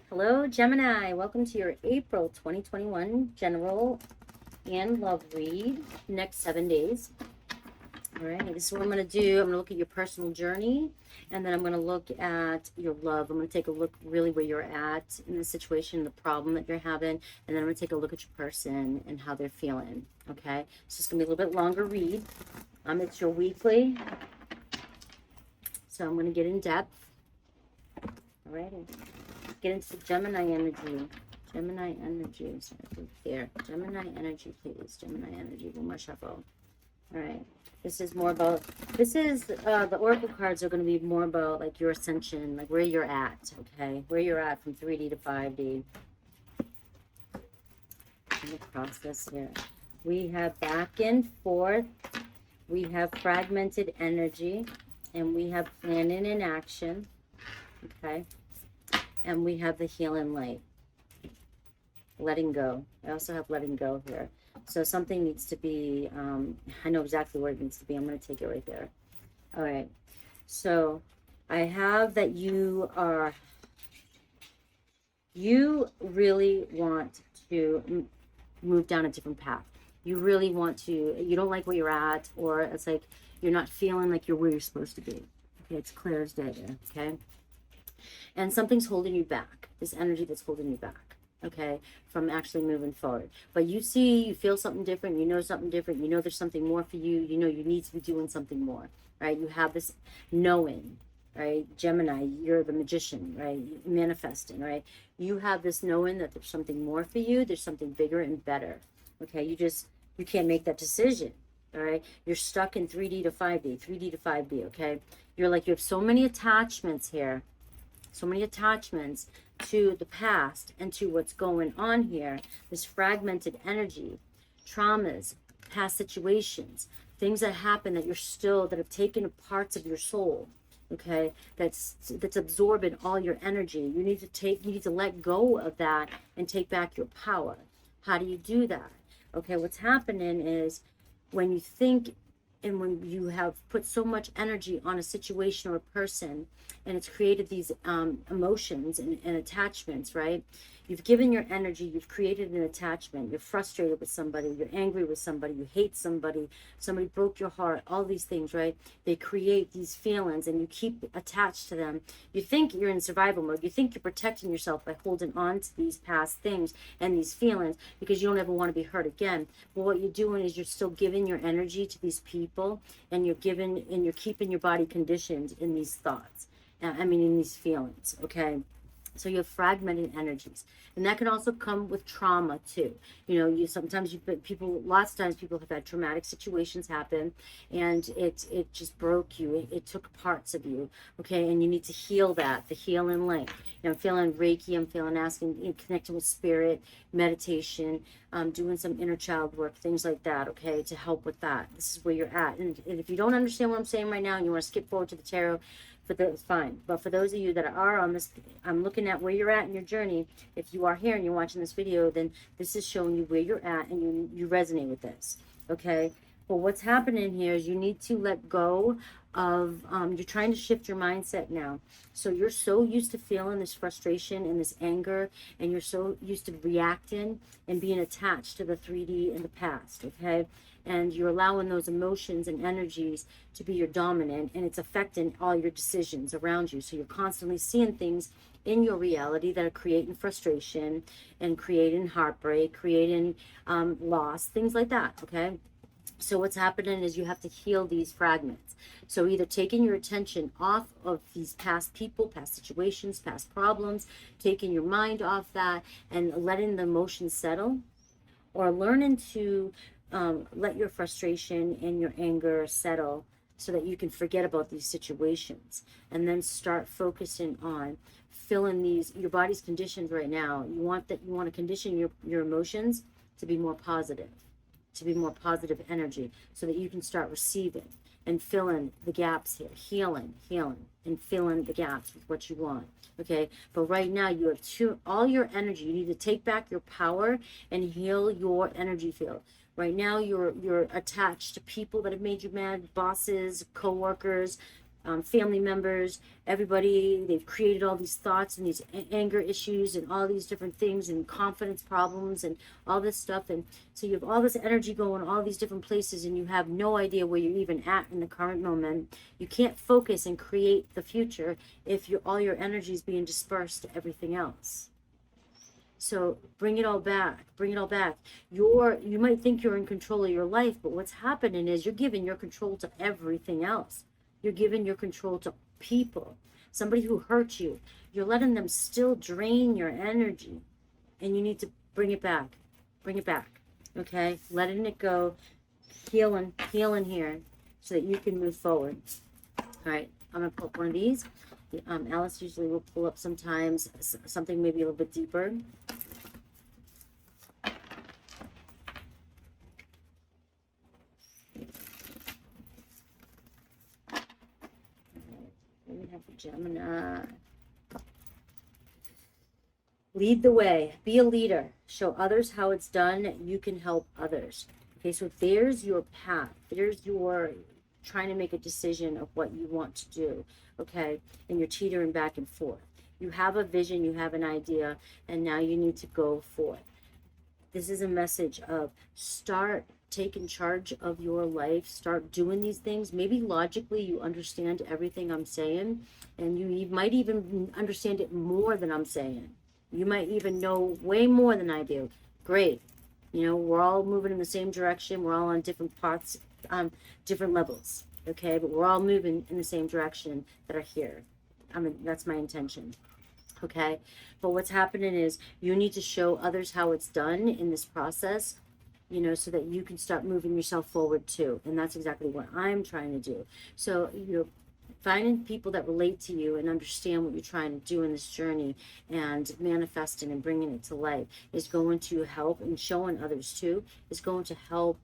Hello, Gemini. Welcome to your April 2021 general and love read. Next 7 days. All right, this is what I'm going to do. I'm going to look at your personal journey, and then I'm going to look at your love. I'm going to take a look really where you're at in the situation, the problem that you're having, and then I'm going to take a look at your person and how they're feeling. Okay, so it's going to be a little bit longer read. It's your weekly, so I'm going to get in depth. All right, get into the Gemini energy. Gemini energy, sorry, there. Gemini energy, please. Gemini energy, one more shuffle. All right, this is more about, the oracle cards are going to be more about like your ascension, like where you're at, okay? Where you're at from 3D to 5D. Let me cross this here. We have back and forth. We have fragmented energy. And we have planning and action, okay? And we have the healing light. Letting go. I also have letting go here. So something needs to be, I know exactly where it needs to be. I'm going to take it right there. All right. So I have that you really want to move down a different path. You really want to, you don't like where you're at, or it's like you're not feeling like you're where you're supposed to be. Okay, it's clear as day there, okay? And something's holding you back. This energy that's holding you back, okay, from actually moving forward. But you see, you feel something different, you know something different, you know there's something more for you, you know you need to be doing something more, right? You have this knowing, right? Gemini, you're the magician, right? Manifesting, right? You have this knowing that there's something more for you, there's something bigger and better, okay? You can't make that decision, all right? You're stuck in 3D to 5D, 3D to 5D, okay? You have so many attachments here, so many attachments to the past and to what's going on here, this fragmented energy, traumas, past situations, things that happen that that have taken parts of your soul, okay, that's absorbing all your energy. You need to let go of that and take back your power. How do you do that? Okay, what's happening is when you think and when you have put so much energy on a situation or a person, and it's created these emotions and attachments, right? You've given your energy, you've created an attachment, you're frustrated with somebody, you're angry with somebody, you hate somebody, somebody broke your heart, all these things, right? They create these feelings and you keep attached to them. You think you're in survival mode, you think you're protecting yourself by holding on to these past things and these feelings because you don't ever want to be hurt again. But what you're doing is you're still giving your energy to these people, and you're keeping your body conditioned in these thoughts. In these feelings, okay? So you have fragmented energies, and that can also come with trauma too. Lots of times people have had traumatic situations happen, and it just broke you. It took parts of you, okay? And you need to heal that, the healing link. I'm feeling Reiki. I'm feeling asking, connecting with spirit, meditation, doing some inner child work, things like that, okay, to help with that. This is where you're at, and if you don't understand what I'm saying right now, and you want to skip forward to the tarot, it's fine. But for those of you that are on this, I'm looking at where you're at in your journey. If you are here and you're watching this video, then this is showing you where you're at, and you resonate with this, okay? But what's happening here is you need to let go of, you're trying to shift your mindset now. So you're so used to feeling this frustration and this anger, and you're so used to reacting and being attached to the 3D in the past, okay? And you're allowing those emotions and energies to be your dominant, and it's affecting all your decisions around you. So you're constantly seeing things in your reality that are creating frustration and creating heartbreak, creating loss, things like that, okay? So what's happening is you have to heal these fragments. So either taking your attention off of these past people, past situations, past problems, taking your mind off that and letting the emotions settle, or learning to let your frustration and your anger settle so that you can forget about these situations, and then start focusing on filling your body's conditioned right now. You want to condition your emotions to be more positive, energy, so that you can start receiving and filling the gaps here, healing and filling the gaps with what you want, okay? But right now you have all your energy. You need to take back your power and heal your energy field. Right now you're attached to people that have made you mad, bosses, co-workers, family members, everybody, they've created all these thoughts and these anger issues and all these different things and confidence problems and all this stuff. And so you have all this energy going all these different places, and you have no idea where you're even at in the current moment. You can't focus and create the future if all your energy is being dispersed to everything else. So bring it all back. Bring it all back. You might think you're in control of your life, but what's happening is you're giving your control to everything else. You're giving your control to people. Somebody who hurt you. You're letting them still drain your energy. And you need to bring it back. Bring it back. Okay? Letting it go. Healing here so that you can move forward. All right. I'm going to pull up one of these. Alice usually will pull up sometimes something maybe a little bit deeper. We have Gemini. Lead the way. Be a leader. Show others how it's done. You can help others. Okay, so there's your path. There's your trying to make a decision of what you want to do. Okay, and you're teetering back and forth. You have a vision, you have an idea, and now you need to go for it. This is a message of start taking charge of your life, start doing these things. Maybe logically you understand everything I'm saying, and you might even understand it more than I'm saying. You might even know way more than I do. Great. You know, we're all moving in the same direction. We're all on different paths, different levels. Okay, but we're all moving in the same direction that are here. I mean, that's my intention. Okay, but what's happening is you need to show others how it's done in this process, you know, so that you can start moving yourself forward too. And that's exactly what I'm trying to do. So, you know, finding people that relate to you and understand what you're trying to do in this journey and manifesting and bringing it to life is going to help, and showing others too is going to help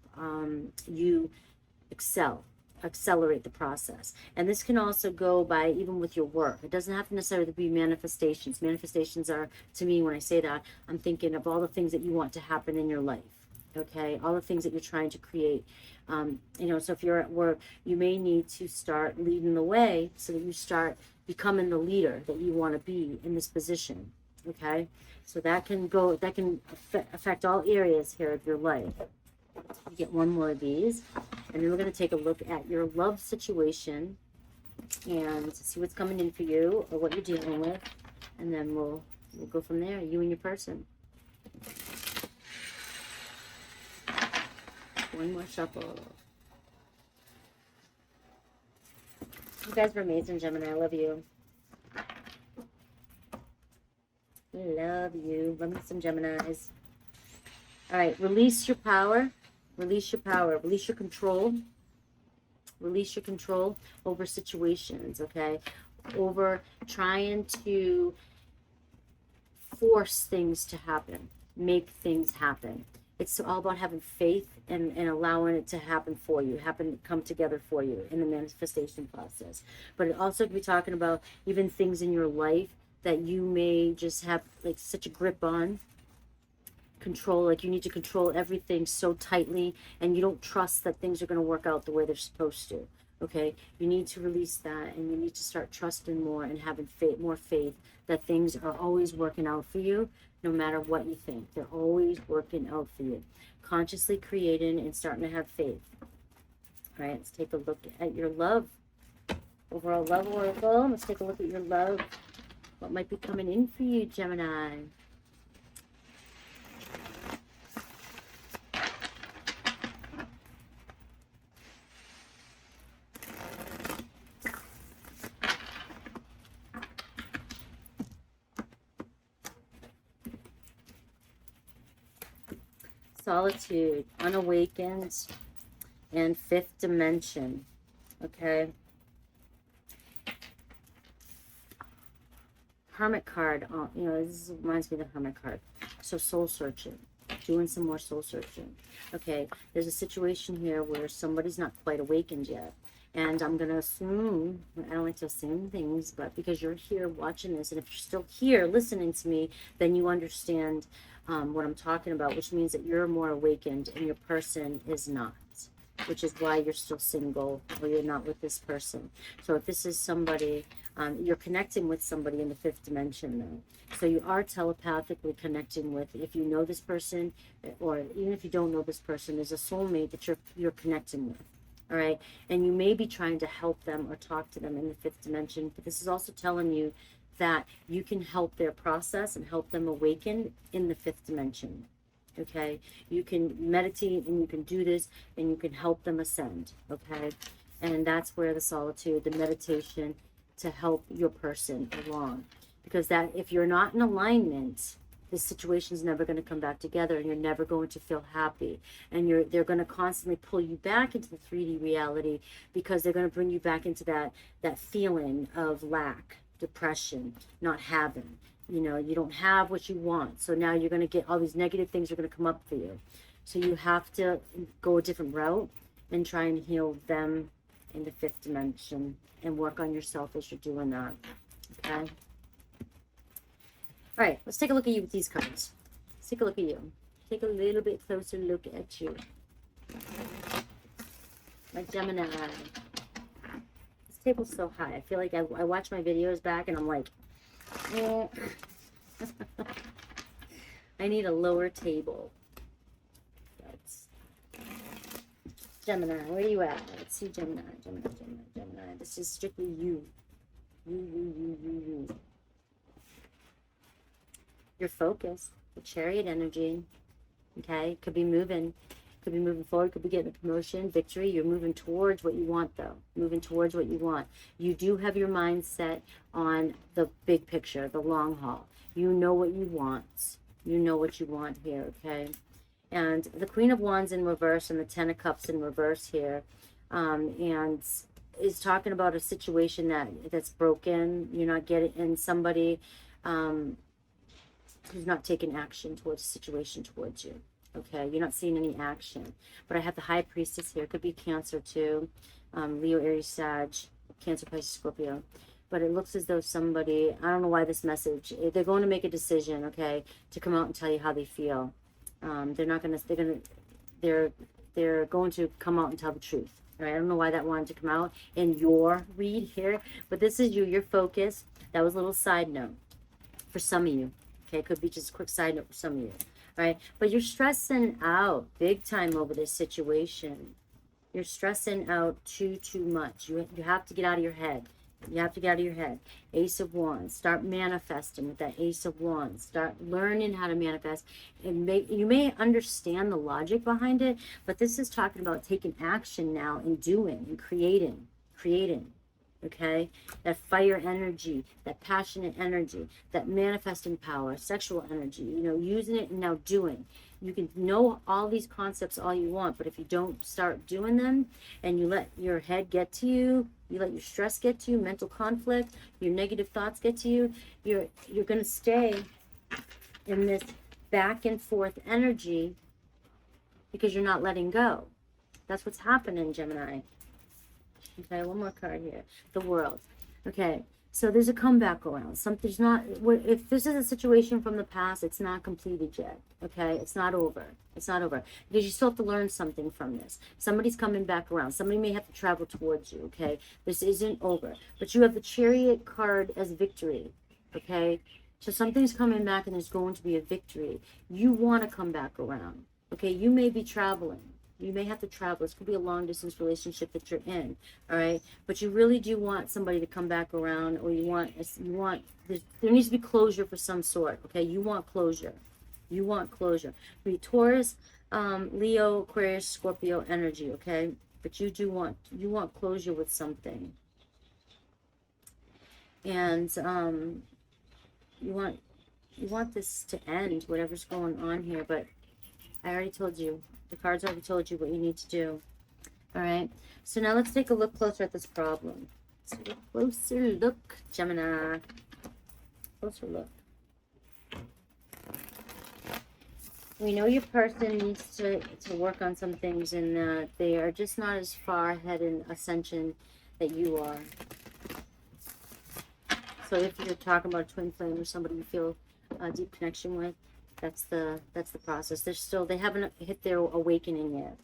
you accelerate the process. And this can also go by even with your work. It doesn't have to necessarily be manifestations. Manifestations are, to me, when I say that, I'm thinking of all the things that you want to happen in your life. Okay, all the things that you're trying to create. You know, so if you're at work, you may need to start leading the way so that you start becoming the leader that you want to be in this position. Okay, so that can affect all areas here of your life. You get one more of these, and then we're going to take a look at your love situation and see what's coming in for you or what you're dealing with, and then we'll go from there, you and your person. One more shuffle. You guys were amazing, Gemini. I love you. Love you. Love me some Geminis. All right, release your power. Release your power. Release your control. Release your control over situations, okay? Over trying to force things to happen. Make things happen. It's all about having faith and allowing it to happen for you, come together for you in the manifestation process. But it also could be talking about even things in your life that you may just have like such a grip on. Control, like you need to control everything so tightly, and you don't trust that things are going to work out the way they're supposed to. Okay, you need to release that, and you need to start trusting more and having more faith that things are always working out for you, no matter what you think. They're always working out for you. Consciously creating and starting to have faith. All right, let's take a look at your love. Overall love oracle. Let's take a look at your love. What might be coming in for you, Gemini? Solitude, unawakened, and fifth dimension. Okay. Hermit card. You know, this reminds me of the Hermit card. So soul searching. Doing some more soul searching. Okay. There's a situation here where somebody's not quite awakened yet. And I'm going to assume, I don't like to assume things, but because you're here watching this, and if you're still here listening to me, then you understand what I'm talking about, which means that you're more awakened and your person is not. which is why you're still single or you're not with this person. So if this is somebody, you're connecting with somebody in the 5th dimension though. So you are telepathically connecting with, if you know this person, or even if you don't know this person, there's a soulmate that you're connecting with. All right. And you may be trying to help them or talk to them in the 5th dimension, but this is also telling you that you can help their process and help them awaken in the 5th dimension. Okay, you can meditate and you can do this and you can help them ascend. Okay, and that's where the solitude, the meditation, to help your person along, because that if you're not in alignment, this situation is never going to come back together, and you're never going to feel happy, and they're going to constantly pull you back into the 3D reality, because they're going to bring you back into that feeling of lack, depression, not having. You know, you don't have what you want. So now you're going to get all these negative things are going to come up for you. So you have to go a different route and try and heal them in the 5th dimension and work on yourself as you're doing that. Okay? All right, let's take a look at you with these cards. Let's take a look at you. Take a little bit closer look at you. My Gemini. This table's so high. I feel like I watch my videos back and I'm like, I need a lower table. That's Gemini, where are you at? Let's see, Gemini. This is strictly you. You. You're focused. The Chariot energy. Okay, could be moving forward, could be getting a promotion, victory. You're moving towards what you want, though. Moving towards what you want. You do have your mind set on the big picture, the long haul. You know what you want. You know what you want here, okay? And the Queen of Wands in reverse and the 10 of Cups in reverse here, and is talking about a situation that's broken. You're not getting, and somebody who's not taking action towards the situation towards you. Okay, you're not seeing any action. But I have the High Priestess here. Could be Cancer too. Leo, Aries, Sag, Cancer, Pisces, Scorpio. But it looks as though somebody, I don't know why this message, they're going to make a decision, okay, to come out and tell you how they feel. They're going to come out and tell the truth. All right, I don't know why that wanted to come out in your read here, but this is you, your focus. That was a little side note for some of you. Okay, it could be just a quick side note for some of you. Right? But you're stressing out big time over this situation. You're stressing out too much. You have to get out of your head. You have to get out of your head. Ace of Wands. Start manifesting with that Ace of Wands. Start learning how to manifest. And you may understand the logic behind it, but this is talking about taking action now and doing and creating. Okay, that fire energy, that passionate energy, that manifesting power, sexual energy, you know, using it and now doing. You can know all these concepts all you want, but if you don't start doing them and you let your head get to you, you let your stress get to you, mental conflict, your negative thoughts get to you, you're going to stay in this back and forth energy because you're not letting go. That's what's happening, Gemini. Okay, one more card here. The World. Okay, so there's a comeback around. Something's not, if this is a situation from the past, it's not completed yet. Okay, it's not over. It's not over. Because you still have to learn something from this. Somebody's coming back around. Somebody may have to travel towards you. Okay, this isn't over. But you have the Chariot card as victory. Okay, so something's coming back and there's going to be a victory. You want to come back around. Okay, you may be traveling. You may have to travel. This could be a long distance relationship that you're in, all right? But you really do want somebody to come back around, or there needs to be closure for some sort, okay? You want closure. You want closure. Be Taurus, Leo, Aquarius, Scorpio energy, okay? But you want closure with something. And you want this to end, whatever's going on here, but I already told you. The cards already told you what you need to do. All right. So now let's take a look closer at this problem. Let's take a closer look, Gemini. Closer look. We know your person needs to work on some things, and they are just not as far ahead in ascension that you are. So if you're talking about a twin flame or somebody you feel a deep connection with, that's the process. They haven't hit their awakening yet.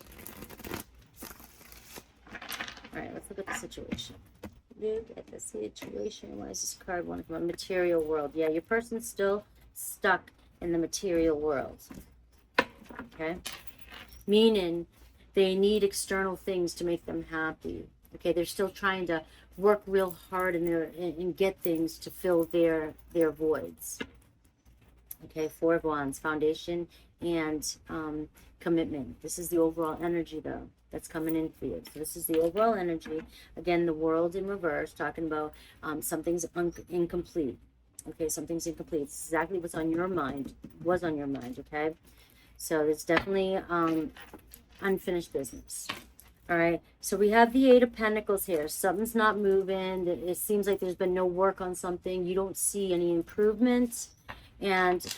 All right, let's look at the situation. Look at the situation. Why is this card one from a material world? Yeah, your person's still stuck in the material world. Okay? Meaning they need external things to make them happy. Okay, they're still trying to work real hard and get things to fill their voids. Okay, Four of Wands, foundation and commitment. This is the overall energy, though, that's coming in for you. So this is the overall energy. Again, the world in reverse, talking about something's incomplete. Okay, something's incomplete. It's exactly what's on your mind, was on your mind, okay? So it's definitely unfinished business. All right, so we have the Eight of Pentacles here. Something's not moving. It seems like there's been no work on something. You don't see any improvement. And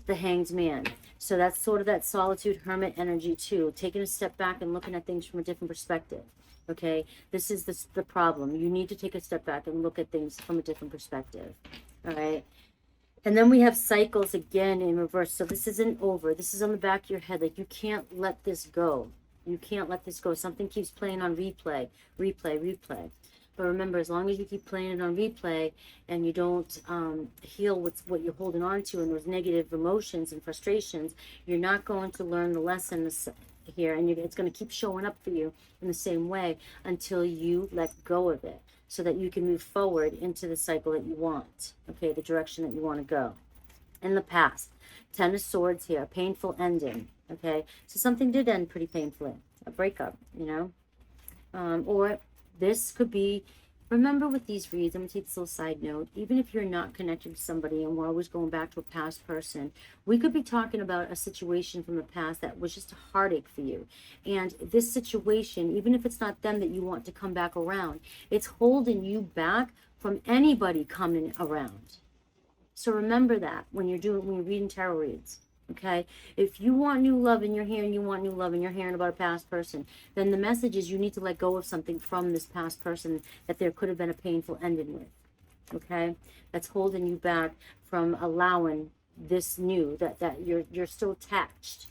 the Hanged Man. So that's sort of that solitude hermit energy too. Taking a step back and looking at things from a different perspective. Okay, this is the problem. You need to take a step back and look at things from a different perspective. All right. And then we have cycles again in reverse. So this isn't over. This is on the back of your head. Like, you can't let this go. You can't let this go. Something keeps playing on replay, replay, replay. But remember, as long as you keep playing it on replay and you don't heal what you're holding on to and those negative emotions and frustrations, you're not going to learn the lesson here. And it's going to keep showing up for you in the same way until you let go of it, so that you can move forward into the cycle that you want, okay, the direction that you want to go. In the past, Ten of Swords here, painful ending, okay? So something did end pretty painfully, a breakup, you know? Or this could be, remember with these reads, I'm going to take this little side note, even if you're not connected to somebody and we're always going back to a past person, we could be talking about a situation from the past that was just a heartache for you. And this situation, even if it's not them that you want to come back around, it's holding you back from anybody coming around. So remember that when you're reading tarot reads. Okay, if you want new love and you're hearing you want new love and you're hearing about a past person, then the message is you need to let go of something from this past person that there could have been a painful ending with. Okay, that's holding you back from allowing this new, that you're still attached.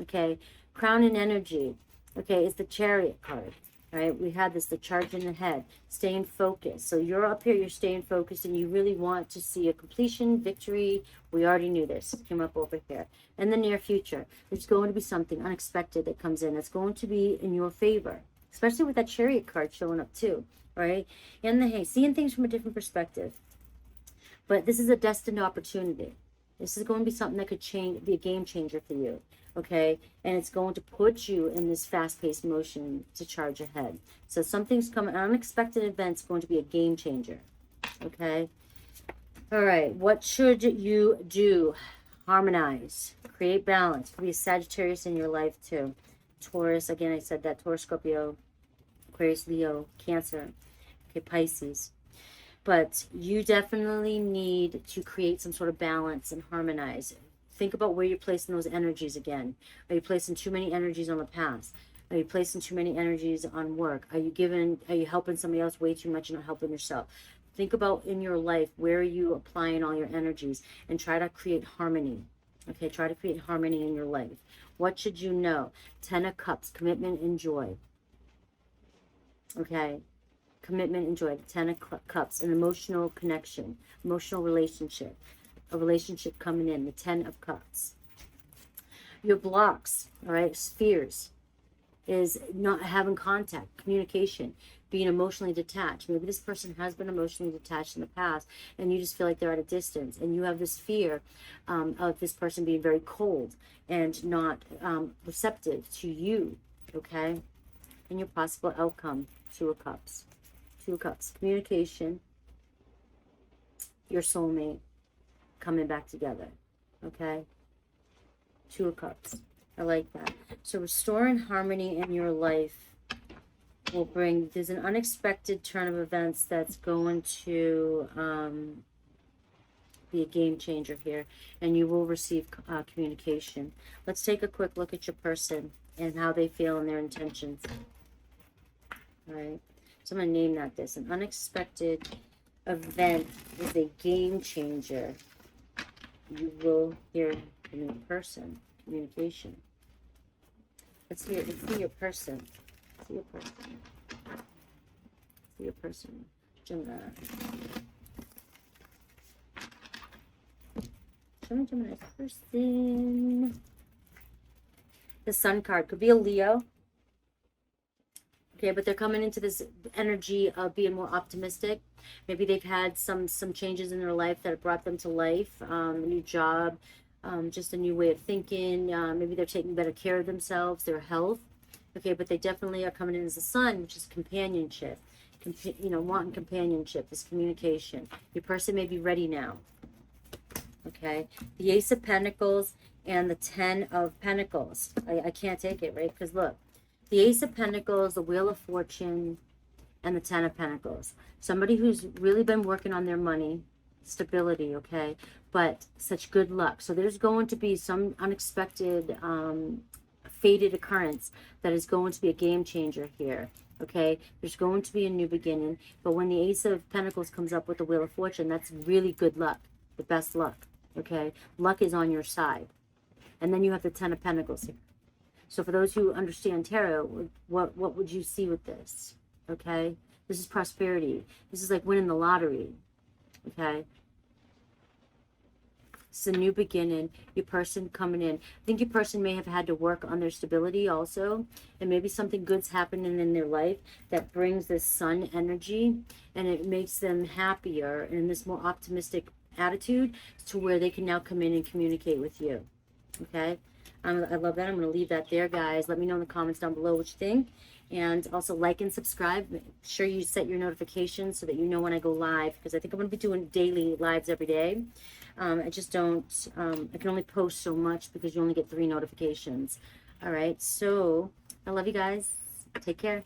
Okay, Crown and Energy, okay, is the Chariot card. All right, we had this, the charge in the head, staying focused. So you're up here, you're staying focused, and you really want to see a completion, victory. We already knew this. It came up over here. In the near future, there's going to be something unexpected that comes in. It's going to be in your favor, especially with that Chariot card showing up too, right? And the Hanged, seeing things from a different perspective. But this is a destined opportunity. This is going to be something that could be a game changer for you. Okay, and it's going to put you in this fast-paced motion to charge ahead. So something's coming, an unexpected event's going to be a game changer. Okay, all right, what should you do? Harmonize, create balance. Could be a Sagittarius in your life too. Taurus, again, I said that. Taurus, Scorpio, Aquarius, Leo, Cancer, okay, Pisces. But you definitely need to create some sort of balance and harmonize. Think about where you're placing those energies again. Are you placing too many energies on the past? Are you placing too many energies on work? Are you helping somebody else way too much and not helping yourself? Think about in your life, where are you applying all your energies, and try to create harmony. Okay, try to create harmony in your life. What should you know? Ten of Cups, commitment and joy. Okay, commitment and joy. Ten of Cups, an emotional connection, emotional relationship. A relationship coming in, the Ten of Cups. Your blocks, all right, fears, is not having contact, communication, being emotionally detached. Maybe this person has been emotionally detached in the past and you just feel like they're at a distance, and you have this fear of this person being very cold and not receptive to you, okay? And your possible outcome, Two of Cups. Two of Cups, communication, your soulmate, coming back together, okay? Two of Cups. I like that. So restoring harmony in your life will bring, there's an unexpected turn of events that's going to be a game changer here, and you will receive communication. Let's take a quick look at your person and how they feel and their intentions. All right. So I'm going to name that this. An unexpected event is a game changer. You will hear from your person. Communication. Let's see your person. Let's see your person. for your person, Gemini. Gemini's person. The Sun card could be a Leo. Okay, but they're coming into this energy of being more optimistic. Maybe they've had some changes in their life that have brought them to life. A new job, just a new way of thinking. Maybe they're taking better care of themselves, their health. Okay, but they definitely are coming in as the Sun, which is companionship. You know, wanting companionship, this communication. Your person may be ready now. Okay, the Ace of Pentacles and the Ten of Pentacles. I can't take it, right? Because look, the Ace of Pentacles, the Wheel of Fortune, and the Ten of Pentacles. Somebody who's really been working on their money, stability, okay? But such good luck. So there's going to be some unexpected, fated occurrence that is going to be a game changer here, okay? There's going to be a new beginning. But when the Ace of Pentacles comes up with the Wheel of Fortune, that's really good luck, the best luck, okay? Luck is on your side. And then you have the Ten of Pentacles here. So for those who understand tarot, what would you see with this? Okay? This is prosperity. This is like winning the lottery. Okay? It's a new beginning. Your person coming in. I think your person may have had to work on their stability also. And maybe something good's happening in their life that brings this Sun energy. And it makes them happier and in this more optimistic attitude to where they can now come in and communicate with you. Okay? I love that. I'm going to leave that there, guys. Let me know in the comments down below what you think. And also like and subscribe. Make sure you set your notifications so that you know when I go live. Because I think I'm going to be doing daily lives every day. I just don't, I can only post so much because you only get 3 notifications. All right. So I love you guys. Take care.